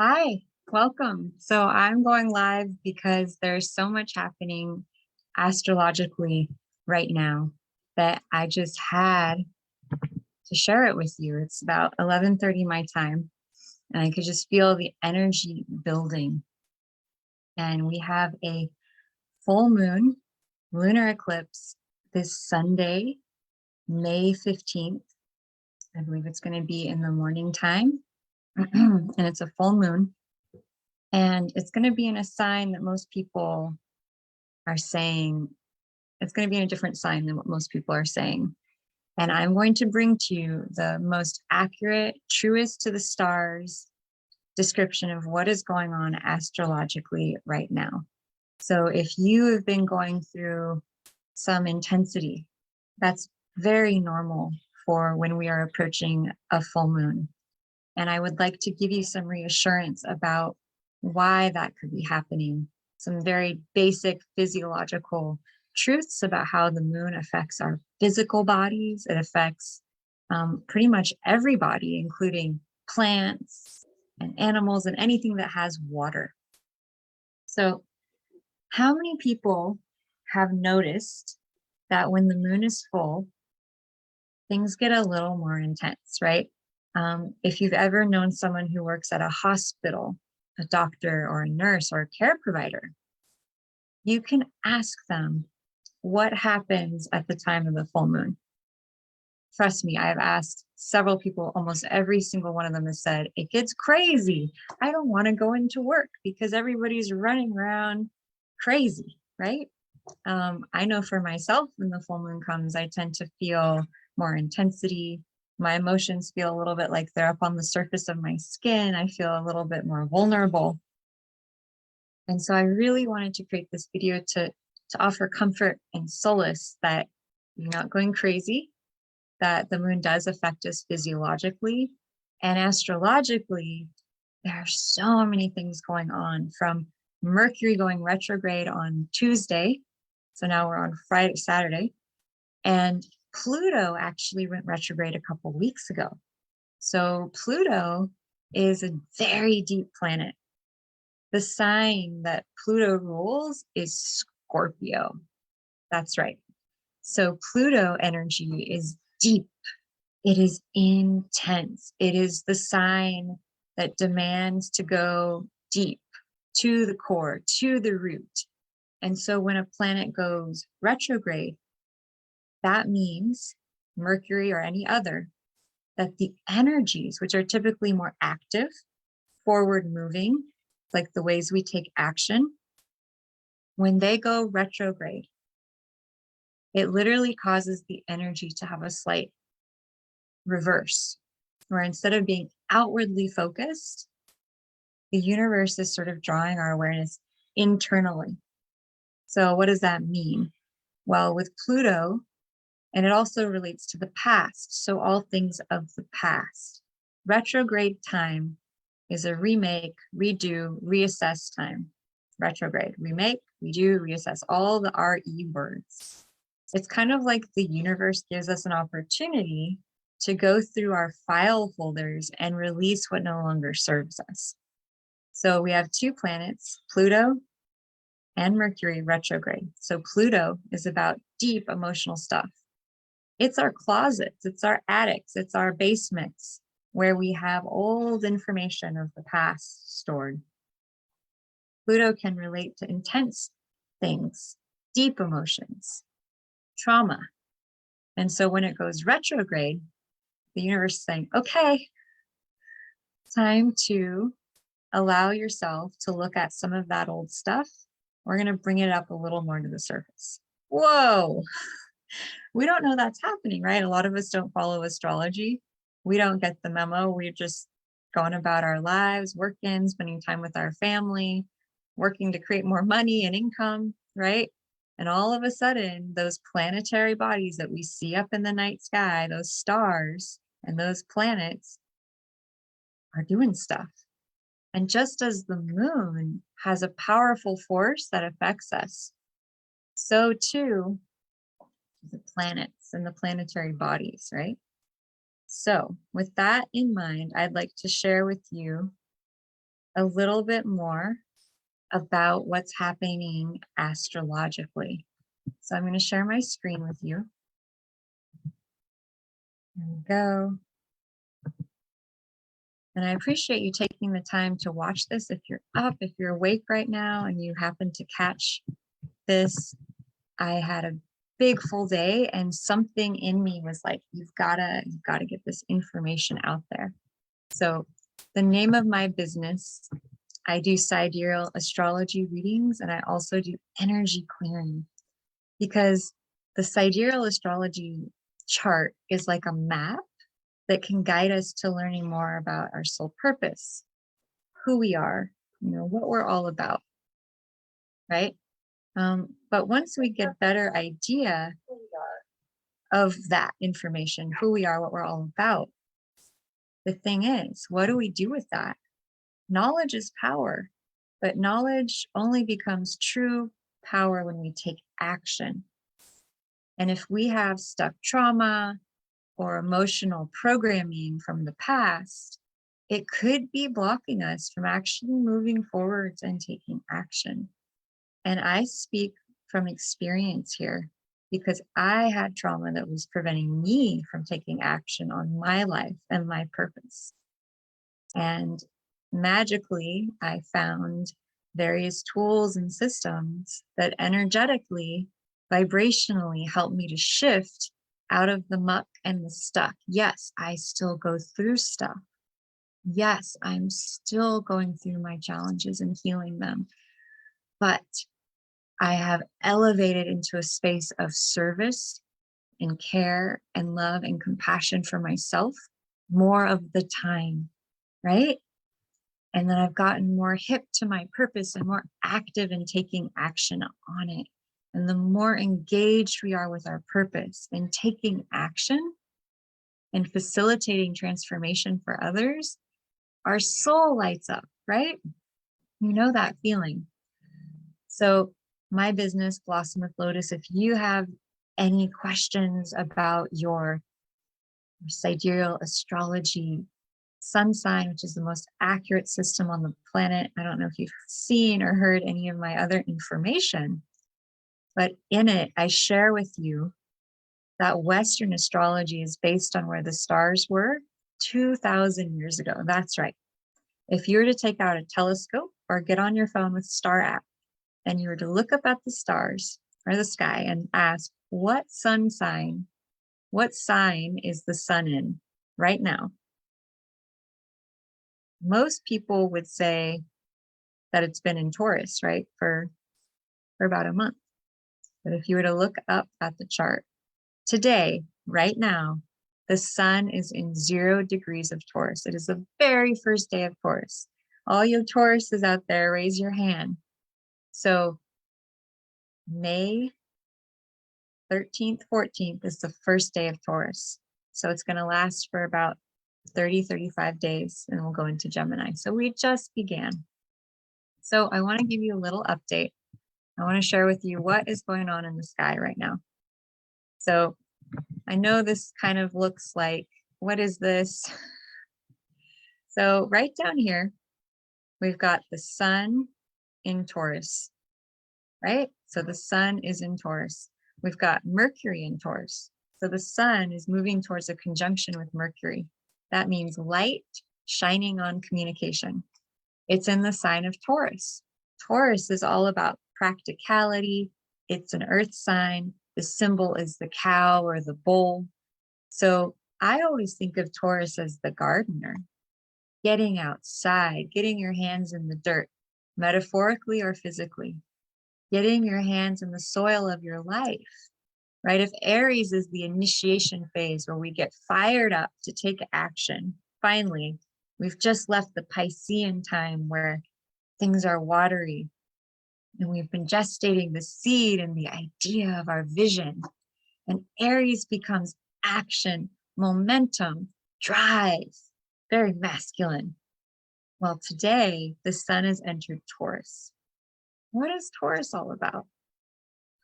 Hi, welcome. So I'm going live because there's so much happening astrologically right now that I just had to share it with you. It's about 11:30 my time, and I could just feel the energy building. And we have a full moon lunar eclipse this Sunday, May 15th. I believe it's going to be in the morning time, and it's a full moon. And it's going to be in a sign that most people are saying it's going to be in a different sign than what most people are saying. And I'm going to bring to you the most accurate, truest to the stars description of what is going on astrologically right now. So if you have been going through some intensity, that's very normal for when we are approaching a full moon. And I would like to give you some reassurance about why that could be happening, some very basic physiological truths about how the moon affects our physical bodies. It affects pretty much everybody, including plants and animals and anything that has water. So, how many people have noticed that when the moon is full, things get a little more intense, right? If you've ever known someone who works at a hospital, a doctor or a nurse or a care provider, you can ask them what happens at the time of the full moon. Trust me, I've asked several people, almost every single one of them has said, it gets crazy. I don't want to go into work because everybody's running around crazy, right? I know for myself, when the full moon comes, I tend to feel more intensity. My emotions feel a little bit like they're up on the surface of my skin. I feel a little bit more vulnerable. And so I really wanted to create this video to offer comfort and solace that you're not going crazy, that the moon does affect us physiologically. And astrologically, there are so many things going on, from Mercury going retrograde on Tuesday. So now we're on Friday, Saturday. And Pluto actually went retrograde a couple weeks ago. So Pluto is a very deep planet. The sign that Pluto rules is Scorpio. That's right. So Pluto energy is deep. It is intense. It is the sign that demands to go deep, to the core, to the root. And so when a planet goes retrograde, that means Mercury or any other, that the energies, which are typically more active, forward moving, like the ways we take action, when they go retrograde, it literally causes the energy to have a slight reverse, where instead of being outwardly focused, the universe is sort of drawing our awareness internally. So what does that mean? Well, with Pluto, and it also relates to the past, so all things of the past. Retrograde time is a remake, redo, reassess time. Retrograde, remake, redo, reassess, all the RE words. It's kind of like the universe gives us an opportunity to go through our file folders and release what no longer serves us. So we have two planets, Pluto and Mercury retrograde. So Pluto is about deep emotional stuff. It's our closets, it's our attics, it's our basements where we have old information of the past stored. Pluto can relate to intense things, deep emotions, trauma. And so when it goes retrograde, the universe is saying, okay, time to allow yourself to look at some of that old stuff. We're going to bring it up a little more to the surface. Whoa, we don't know that's happening, right? A lot of us don't follow astrology. We don't get the memo. We're just going about our lives, working, spending time with our family, working to create more money and income, right? And all of a sudden, those planetary bodies that we see up in the night sky, those stars and those planets, are doing stuff. And just as the moon has a powerful force that affects us, so too the planets and the planetary bodies, right? So with that in mind, I'd like to share with you a little bit more about what's happening astrologically. So I'm going to share my screen with you. There we go. And I appreciate you taking the time to watch this. If you're up, if you're awake right now and you happen to catch this, I had a big full day and something in me was like, you've gotta get this information out there. So the name of my business, I do Sideral Astrology Readings, and I also do energy clearing, because the Sideral Astrology chart is like a map that can guide us to learning more about our soul purpose, who we are, what we're all about, right? But once we get a better idea of that information, who we are, what we're all about, the thing is, what do we do with that? Knowledge is power, but knowledge only becomes true power when we take action. And if we have stuck trauma or emotional programming from the past, it could be blocking us from actually moving forwards and taking action. And I speak from experience here, because I had trauma that was preventing me from taking action on my life and my purpose. And magically, I found various tools and systems that energetically, vibrationally help me to shift out of the muck and the stuck. Yes, I still go through stuff. Yes, I'm still going through my challenges and healing them. But I have elevated into a space of service and care and love and compassion for myself more of the time, right? And then I've gotten more hip to my purpose and more active in taking action on it. And the more engaged we are with our purpose and taking action and facilitating transformation for others, our soul lights up, right? You know that feeling. So my business, Blossom with Lotus, if you have any questions about your sidereal astrology sun sign, which is the most accurate system on the planet. I don't know if you've seen or heard any of my other information, but in it, I share with you that Western astrology is based on where the stars were 2,000 years ago. That's right. If you were to take out a telescope or get on your phone with Star app, and you were to look up at the stars or the sky and ask, what sign is the sun in right now? Most people would say that it's been in Taurus, right, for about a month. But if you were to look up at the chart today, right now, the sun is in 0 degrees of Taurus. It is the very first day of Taurus. All you Tauruses out there, raise your hand. So May 13th, 14th is the first day of Taurus. So it's going to last for about 30, 35 days, and we'll go into Gemini. So we just began. So I want to give you a little update. I want to share with you what is going on in the sky right now. So I know this kind of looks like, what is this? So right down here, we've got the sun in Taurus, right? So the sun is in Taurus. We've got Mercury in Taurus. So the sun is moving towards a conjunction with Mercury. That means light shining on communication. It's in the sign of Taurus. Taurus is all about practicality. It's an earth sign. The symbol is the cow or the bull. So I always think of Taurus as the gardener, getting outside, getting your hands in the dirt, metaphorically or physically, getting your hands in the soil of your life, right? If Aries is the initiation phase where we get fired up to take action, finally, we've just left the Piscean time where things are watery, and we've been gestating the seed and the idea of our vision. And Aries becomes action, momentum, drive, very masculine. Well, today, the sun has entered Taurus. What is Taurus all about?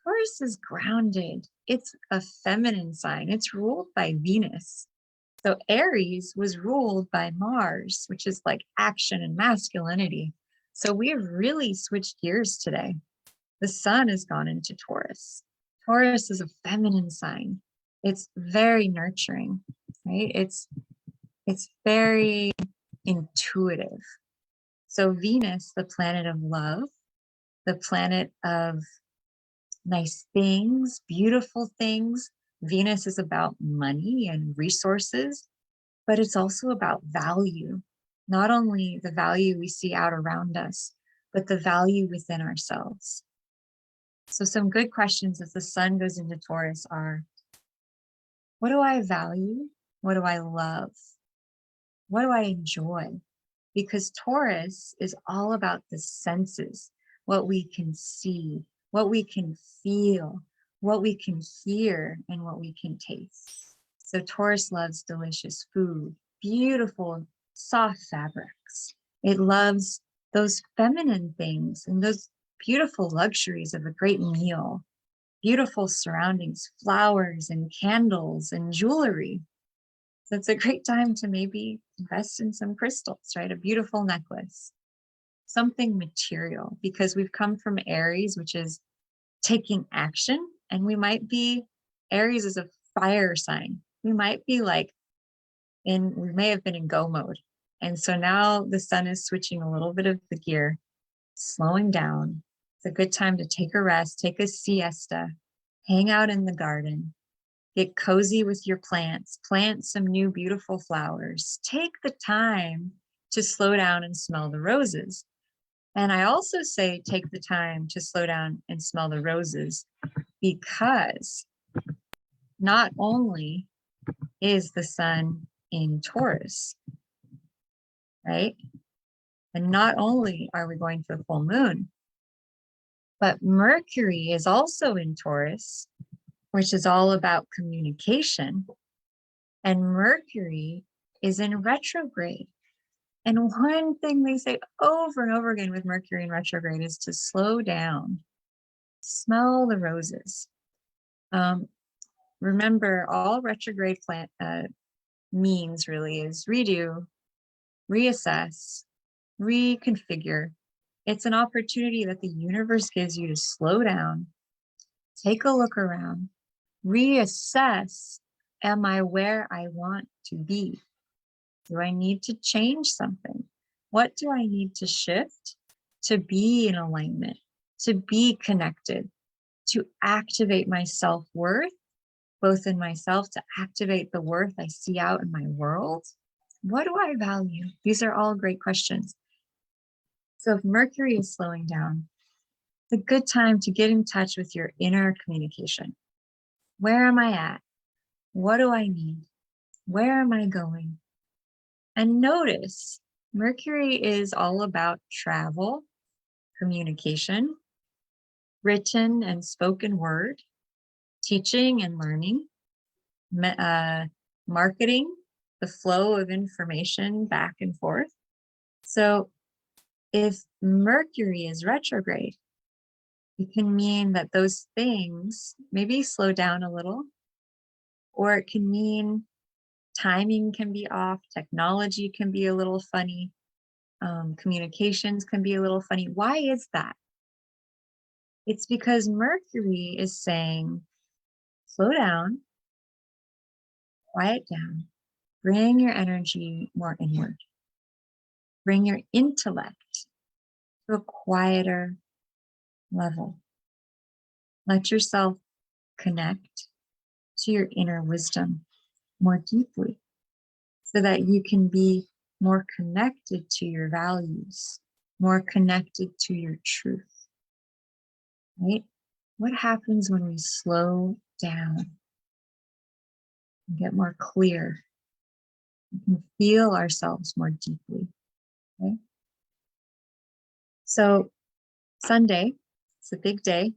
Taurus is grounded. It's a feminine sign. It's ruled by Venus. So Aries was ruled by Mars, which is like action and masculinity. So we've really switched gears today. The sun has gone into Taurus. Taurus is a feminine sign. It's very nurturing, right? It's very intuitive. So Venus, the planet of love, the planet of nice things, beautiful things. Venus is about money and resources, but it's also about value. Not only the value we see out around us, but the value within ourselves. So some good questions as the sun goes into Taurus are, what do I value? What do I love? What do I enjoy? Because Taurus is all about the senses, what we can see, what we can feel, what we can hear, and what we can taste. So Taurus loves delicious food, beautiful, soft fabrics. It loves those feminine things and those beautiful luxuries of a great meal, beautiful surroundings, flowers and candles and jewelry. So it's a great time to maybe invest in some crystals, right? A beautiful necklace, something material, because we've come from Aries, which is taking action. And we might be, Aries is a fire sign. We might be like we may have been in go mode. And so now the sun is switching a little bit of the gear, slowing down. It's a good time to take a rest, take a siesta, hang out in the garden, get cozy with your plants, plant some new beautiful flowers. Take the time to slow down and smell the roses. And I also say take the time to slow down and smell the roses because not only is the sun in Taurus, right? And not only are we going for the full moon, but Mercury is also in Taurus, which is all about communication. And Mercury is in retrograde. And one thing they say over and over again with Mercury in retrograde is to slow down, smell the roses. Remember, all retrograde means really is redo, reassess, reconfigure. It's an opportunity that the universe gives you to slow down, take a look around, reassess, am I where I want to be? Do I need to change something? What do I need to shift to be in alignment, to be connected, to activate my self-worth, both in myself, to activate the worth I see out in my world? What do I value? These are all great questions. So if Mercury is slowing down, it's a good time to get in touch with your inner communication. Where am I at? What do I need? Where am I going? And notice Mercury is all about travel, communication, written and spoken word, teaching and learning, marketing, the flow of information back and forth. So if Mercury is retrograde, it can mean that those things maybe slow down a little, or it can mean timing can be off, technology can be a little funny, communications can be a little funny. Why is that? It's because Mercury is saying, slow down, quiet down, bring your energy more inward, bring your intellect to a quieter level. Let yourself connect to your inner wisdom more deeply so that you can be more connected to your values, more connected to your truth, right? What happens when we slow down and get more clear? We can feel ourselves more deeply, okay? So Sunday, it's a big day.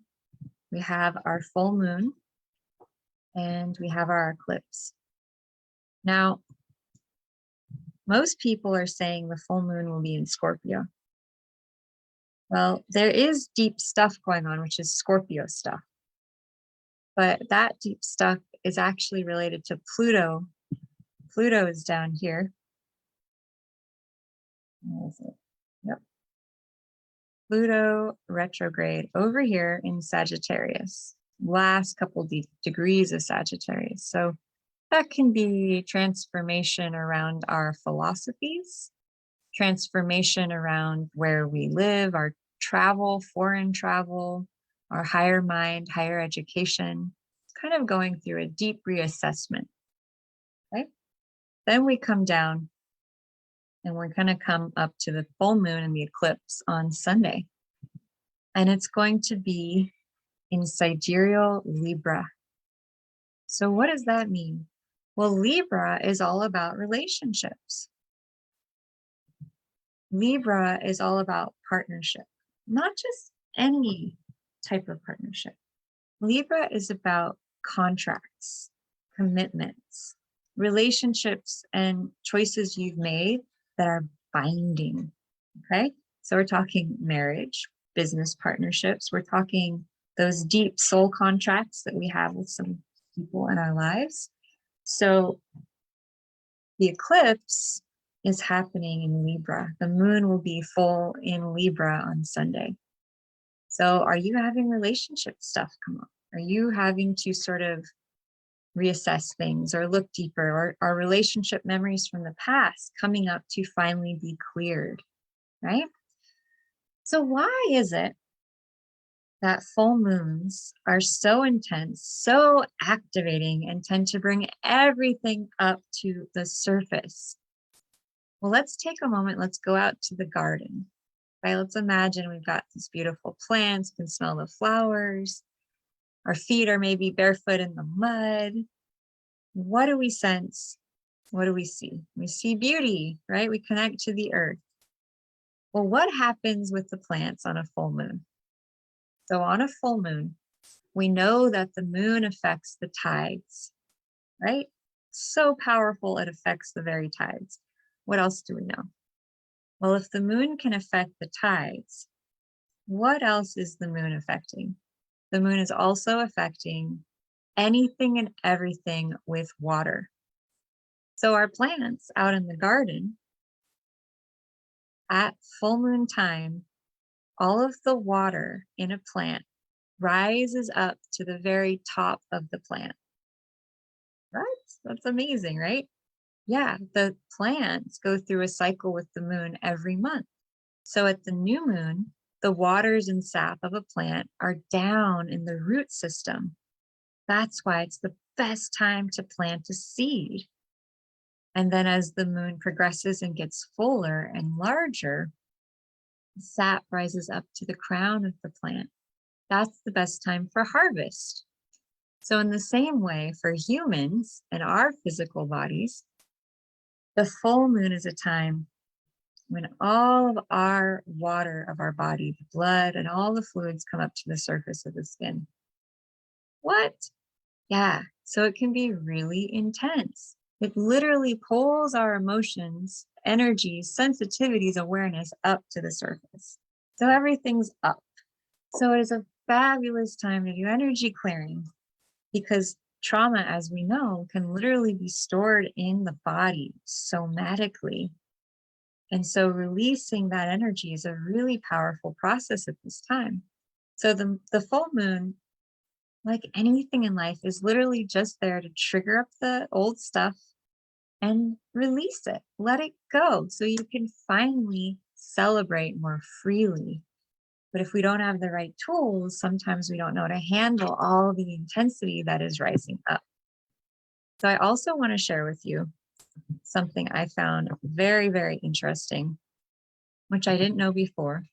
We have our full moon and we have our eclipse. Now, most people are saying the full moon will be in Scorpio. Well, there is deep stuff going on, which is Scorpio stuff. But that deep stuff is actually related to Pluto Pluto is down here. Where is it? Yep. Pluto retrograde over here in Sagittarius. Last couple degrees of Sagittarius. So that can be transformation around our philosophies, transformation around where we live, our travel, foreign travel, our higher mind, higher education, kind of going through a deep reassessment. Okay. Then we come down and we're going to come up to the full moon and the eclipse on Sunday. And it's going to be in Sideral Libra. So what does that mean? Well, Libra is all about relationships. Libra is all about partnership, not just any type of partnership. Libra is about contracts, commitments, relationships, and choices you've made that are binding. Okay. So we're talking marriage, business partnerships. We're talking those deep soul contracts that we have with some people in our lives. So the eclipse is happening in Libra. The moon will be full in Libra on Sunday. So are you having relationship stuff come up? Are you having to sort of reassess things or look deeper, or are relationship memories from the past coming up to finally be cleared, right? So why is it that full moons are so intense, so activating, and tend to bring everything up to the surface? Well, let's take a moment. Let's go out to the garden, right? Let's imagine we've got these beautiful plants, can smell the flowers. Our feet are maybe barefoot in the mud. What do we sense? What do we see? We see beauty, right? We connect to the earth. Well, what happens with the plants on a full moon? So on a full moon, we know that the moon affects the tides, right? So powerful, it affects the very tides. What else do we know? Well, if the moon can affect the tides, what else is the moon affecting? The moon is also affecting anything and everything with water. So our plants out in the garden, at full moon time, all of the water in a plant rises up to the very top of the plant. Right? That's amazing, right? Yeah, the plants go through a cycle with the moon every month. So at the new moon, the waters and sap of a plant are down in the root system. That's why it's the best time to plant a seed. And then as the moon progresses and gets fuller and larger, the sap rises up to the crown of the plant. That's the best time for harvest. So in the same way, for humans and our physical bodies, the full moon is a time when all of our water of our body, the blood and all the fluids come up to the surface of the skin. What? Yeah, so it can be really intense. It literally pulls our emotions, energies, sensitivities, awareness up to the surface. So everything's up. So it is a fabulous time to do energy clearing, because trauma, as we know, can literally be stored in the body somatically. And so releasing that energy is a really powerful process at this time. So the full moon, like anything in life, is literally just there to trigger up the old stuff and release it, let it go, so you can finally celebrate more freely. But if we don't have the right tools, sometimes we don't know how to handle all the intensity that is rising up. So I also want to share with you something I found very, very interesting, which I didn't know before,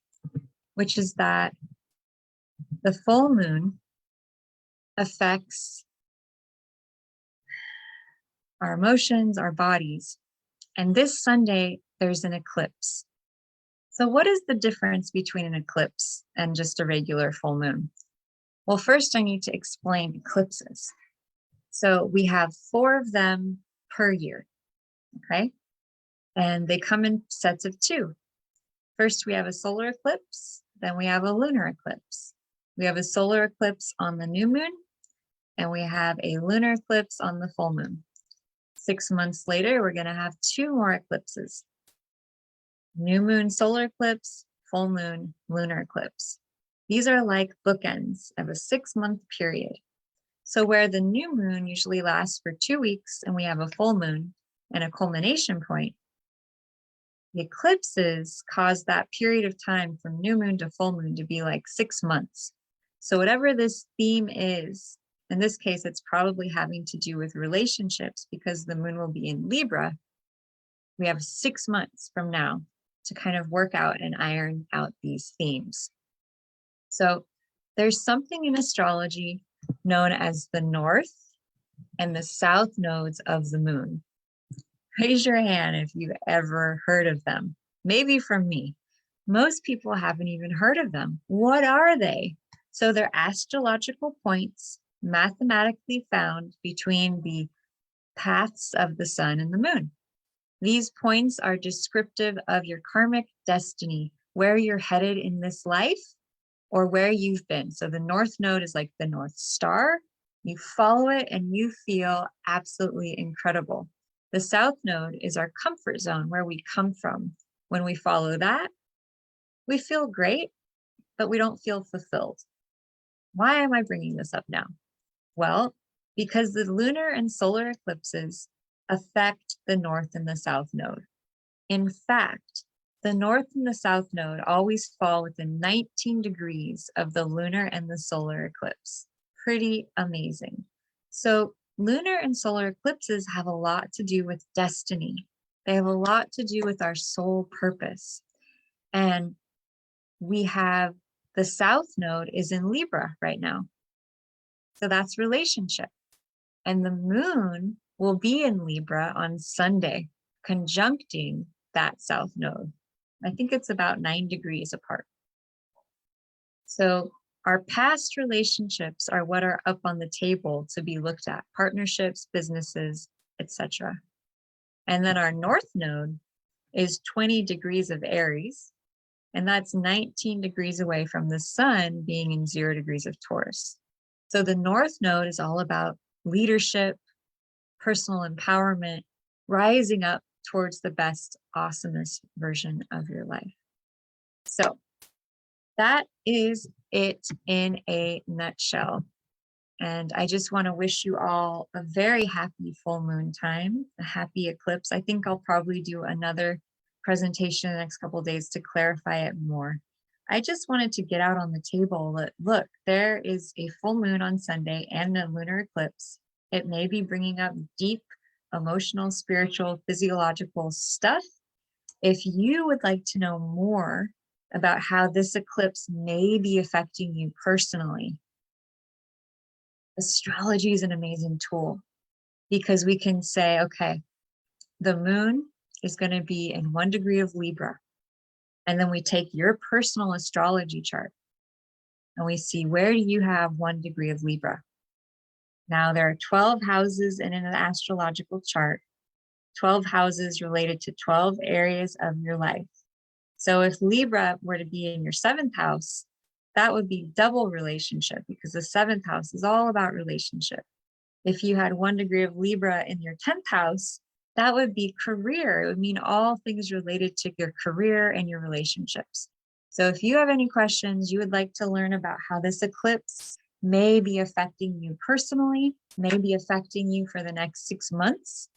which is that the full moon affects our emotions, our bodies. And this Sunday, there's an eclipse. So what is the difference between an eclipse and just a regular full moon? Well, first I need to explain eclipses. So we have 4 of them per year, okay? And they come in sets of 2. First, we have a solar eclipse, then we have a lunar eclipse. We have a solar eclipse on the new moon, and we have a lunar eclipse on the full moon. 6 months later, we're going to have 2 more eclipses. New moon solar eclipse, full moon lunar eclipse. These are like bookends of a 6-month period. So where the new moon usually lasts for 2 weeks and we have a full moon and a culmination point, the eclipses cause that period of time from new moon to full moon to be like 6 months. So whatever this theme is, in this case, it's probably having to do with relationships because the moon will be in Libra. We have 6 months from now to kind of work out and iron out these themes. So there's something in astrology known as the north and the south nodes of the moon. Raise your hand if you've ever heard of them. Maybe from me. Most people haven't even heard of them. What are they? So they're astrological points mathematically found between the paths of the sun and the moon. These points are descriptive of your karmic destiny, where you're headed in this life or where you've been. So the north node is like the North Star. You follow it and you feel absolutely incredible. The south node is our comfort zone, where we come from. When we follow that, we feel great, but we don't feel fulfilled. Why am I bringing this up now? Well, because the lunar and solar eclipses affect the north and the south node. In fact, the north and the south node always fall within 19 degrees of the lunar and the solar eclipse. Pretty amazing. So lunar and solar eclipses have a lot to do with destiny. They have a lot to do with our soul purpose. And we have the south node is in Libra right now. So that's relationship. And the moon will be in Libra on Sunday, conjuncting that south node. I think it's about 9 degrees apart. So our past relationships are what are up on the table to be looked at: partnerships, businesses, etc. And then our north node is 20 degrees of Aries, and that's 19 degrees away from the sun being in 0 degrees of Taurus. So the north node is all about leadership, personal empowerment, rising up towards the best, awesomest version of your life. So that is it in a nutshell. And I just want to wish you all a very happy full moon time, a happy eclipse. I think I'll probably do another presentation in the next couple of days to clarify it more. I just wanted to get out on the table that, look, there is a full moon on Sunday and a lunar eclipse. It may be bringing up deep emotional, spiritual, physiological stuff. If you would like to know more about how this eclipse may be affecting you personally, astrology is an amazing tool, because we can say, okay, the moon is going to be in 1 degree of Libra. And then we take your personal astrology chart and we see, where do you have 1 degree of Libra? Now, there are 12 houses in an astrological chart, 12 houses related to 12 areas of your life. So if Libra were to be in your 7th house, that would be double relationship, because the 7th house is all about relationship. If you had 1 degree of Libra in your 10th house, that would be career. It would mean all things related to your career and your relationships. So if you have any questions, you would like to learn about how this eclipse may be affecting you personally, may be affecting you for the next 6 months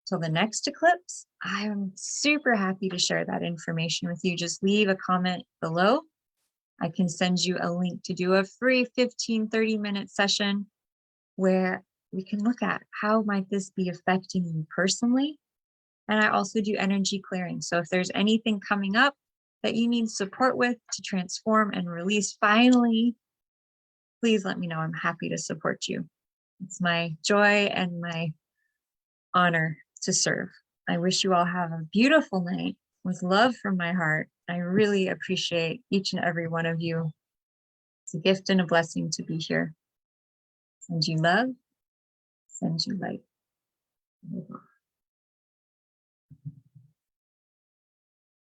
till the next eclipse, I'm super happy to share that information with you. Just leave a comment below. I can send you a link to do a free 15-30-minute session where we can look at how might this be affecting you personally. And I also do energy clearing. So if there's anything coming up that you need support with to transform and release finally, please let me know. I'm happy to support you. It's my joy and my honor to serve. I wish you all have a beautiful night with love from my heart. I really appreciate each and every one of you. It's a gift and a blessing to be here. Send you love, send you light.